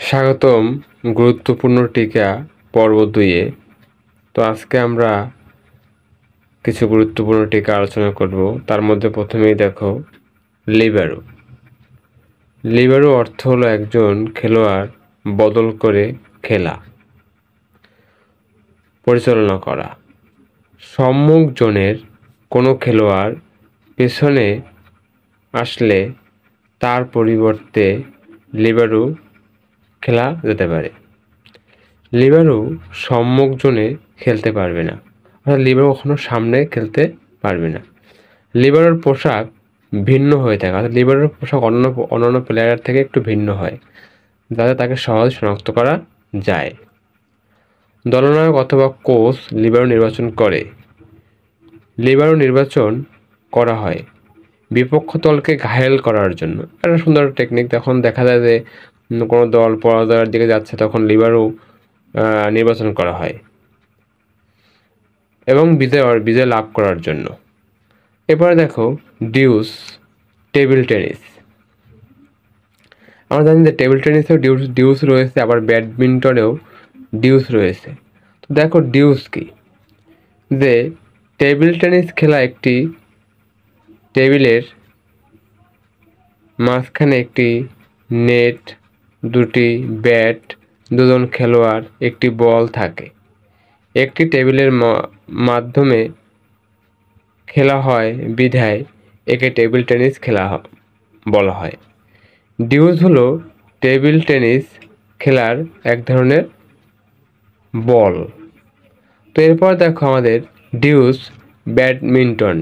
স্বাগতম গুরুত্বপূর্ণ টিকা পর্ব 2-এ। তো আজকে আমরা কিছু গুরুত্বপূর্ণ টিকা আলোচনা করব। তার মধ্যে প্রথমেই দেখো লিবারো। লিবারো অর্থ হলো একজন খেলোয়াড় বদল করে খেলা, পরিচালনা করা। সম্মুখ জোনের কোনো খেলোয়াড় পেছনে আসলে তার পরিবর্তে লিবারো খেলা যেতে পারে। লিবারো সম্মুখ জোনে খেলতে পারবে না, অর্থাৎ লিবারো কখনো সামনে খেলতে পারবে না। লিবারোর পোশাক ভিন্ন হয়ে থাকে, অর্থাৎ লিবারোর পোশাক অন্যান্য প্লেয়ারের থেকে একটু ভিন্ন হয়, যাতে তাকে সহজে শনাক্ত করা যায়। দলনায়ক অথবা কোচ লিবারো নির্বাচন করে। লিবারো নির্বাচন করা হয় বিপক্ষ দলকে ঘায়েল করার জন্য। একটা সুন্দর টেকনিক। তখন দেখা যায় যে কোনো দল পরাজয়ের দিকে যাচ্ছে, তখন লিবারো নির্বাচন করা হয় এবং বিজয় লাভ করার জন্য। এবারে দেখো ডিউস, টেবিল টেনিস। আমরা জানি যে টেবিল টেনিসেও ডিউস রয়েছে, আবার ব্যাডমিন্টনেও ডিউস রয়েছে। তো দেখো ডিউস কি, যে টেবিল টেনিস খেলা একটি টেবিলের মাঝখানে একটি নেট, দুটি ব্যাট, দুজন খেলোয়াড়, একটি বল থাকে। একটি টেবিলের মাধ্যমে খেলা হয় বিধায় একে টেবিল টেনিস খেলা বলা হয়। ডিউস হলো টেবিল টেনিস খেলার এক ধরনের বল। তো এরপর দেখো আমাদের ডিউস ব্যাডমিন্টন।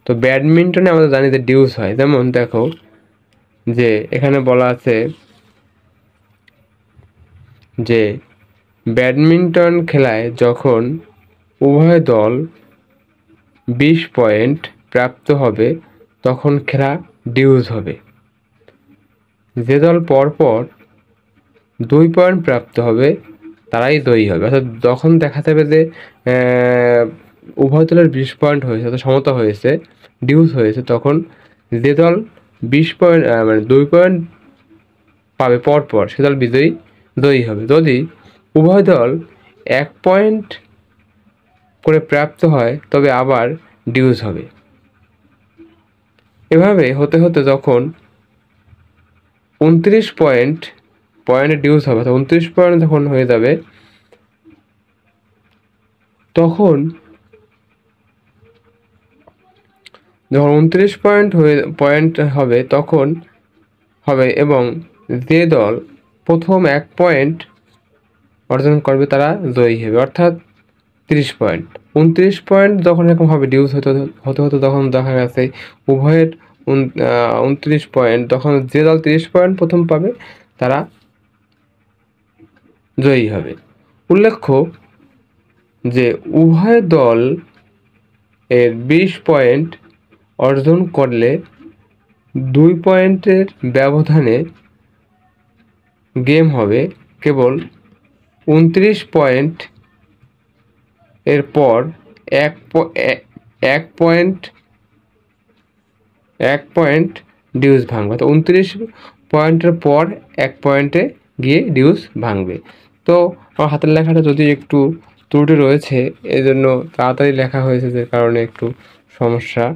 তো ব্যাডমিন্টনে আমরা জানি যে ডিউস হয়। যেমন দেখো যে এখানে বলা আছে যে ব্যাডমিন্টন খেলায় যখন উভয় দল 20 পয়েন্ট প্রাপ্ত হবে তখন খেলা ডিউস হবে। যে দল পরপর 2 পয়েন্ট প্রাপ্ত হবে তারাই জয়ী হবে। অর্থাৎ যখন দেখা যাবে যে উভয় দলের 20 পয়েন্ট হয়েছে, অর্থাৎ সমতা হয়েছে, ডিউস হয়েছে, তখন যে দল 20 পয়েন্ট 2 পয়েন্ট পাবে পরপর সে দল জয়ী হবে। যদি উভয় দল 1 পয়েন্ট করে প্রাপ্ত হয় তবে আবার ডিউস হবে। এভাবে হতে হতে যখন 29 পয়েন্টে ডিউস হবে, অর্থাৎ 29 পয়েন্ট যখন হয়ে যাবে তখন যখন 29 পয়েন্ট হবে তখন হবে এবং যে দল প্রথম 1 পয়েন্ট অর্জন করবে তারা জয়ী হবে, অর্থাৎ 30 পয়েন্ট। 29 পয়েন্ট যখন এরকম হবে ডিউস হতে হতে তখন দেখা গেছে উভয়ের 29 পয়েন্ট, তখন যে দল 30 পয়েন্ট প্রথম পাবে তারা জয়ী হবে। উল্লেখ্য যে উভয় দল এর 20 পয়েন্ট অর্জন করলে 2 পয়েন্টের ব্যবধানে গেম হবে। কেবল 29 পয়েন্ট এর পর এক পয়েন্ট ডিউস ভাঙবে। তো 29 পয়েন্টের পর 1 পয়েন্টে গিয়ে ডিউস ভাঙবে। তো আমার হাতের লেখাটা যদি একটু ত্রুটি রয়েছে, এই জন্য তাড়াতাড়ি লেখা হয়েছে, যে কারণে একটু সমস্যা।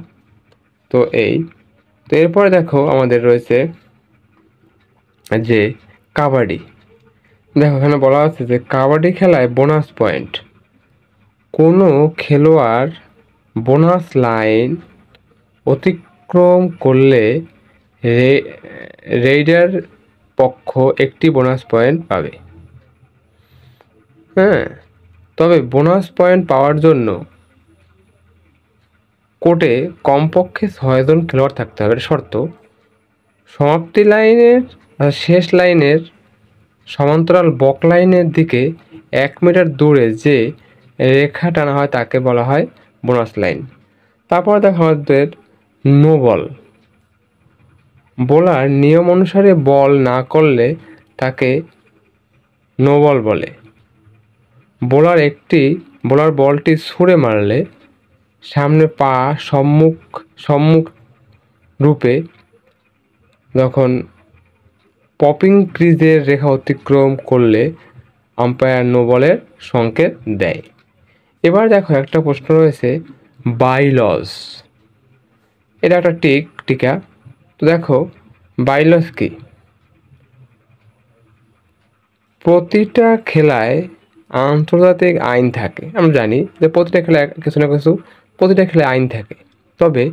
তো এরপরে দেখো আমাদের রয়েছে যে কাবাডি। দেখো এখানে বলা আছে যে কাবাডি খেলায় বোনাস পয়েন্ট। কোনো খেলোয়াড় বোনাস লাইন অতিক্রম করলে রেইডার পক্ষ একটি বোনাস পয়েন্ট পাবে। হ্যাঁ, তবে বোনাস পয়েন্ট পাওয়ার জন্য কোর্টে কমপক্ষে 6 জন খেলোয়াড় থাকতে হবে, শর্ত। সমাপ্তি লাইনের শেষ লাইনের সমান্তরাল বক লাইনের দিকে 1 মিটার দূরে যে রেখা টানা হয় তাকে বলা হয় বোনাস লাইন। তারপর দেখো আমাদের নো বল। বোলার নিয়ম অনুসারে বল না করলে তাকে নো বল বলে। বোলার বলটি ছুঁড়ে মারলে সামনে পা সম্মুখ রূপে যখন পপিং ক্রিজের রেখা অতিক্রম করলে আম্পায়ার নো বলের সংকেত দেয়। এবার দেখো একটা প্রশ্ন রয়েছে বাইলজ, এটা একটা টিকা। তো দেখো বাইলজ কি? প্রতিটা খেলায় আন্তর্জাতিক আইন থাকে। আমরা জানি যে প্রতিটা খেলায় কিছু না কিছু প্রতিটা খেলায় আইন থাকে, তবে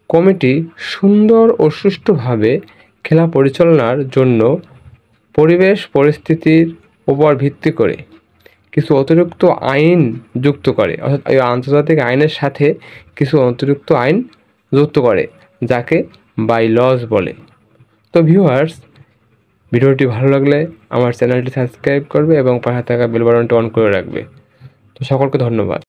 কমিটি সুন্দর ও সুষ্ঠুভাবে খেলা পরিচালনার জন্য পরিবেশ পরিস্থিতির উপর ভিত্তি করে কিছু অতিরিক্ত আইন যুক্ত করে, অর্থাৎ এই আন্তর্জাতিক আইনের সাথে কিছু অতিরিক্ত আইন যুক্ত করে, যাকে বাইলজ বলে। তো ভিউয়ার্স, ভিডিওটি ভালো লাগলে আমার চ্যানেলটি সাবস্ক্রাইব করবে এবং পাশে থাকা বেল বাটনটি অন করে রাখবে। তো সকলকে ধন্যবাদ।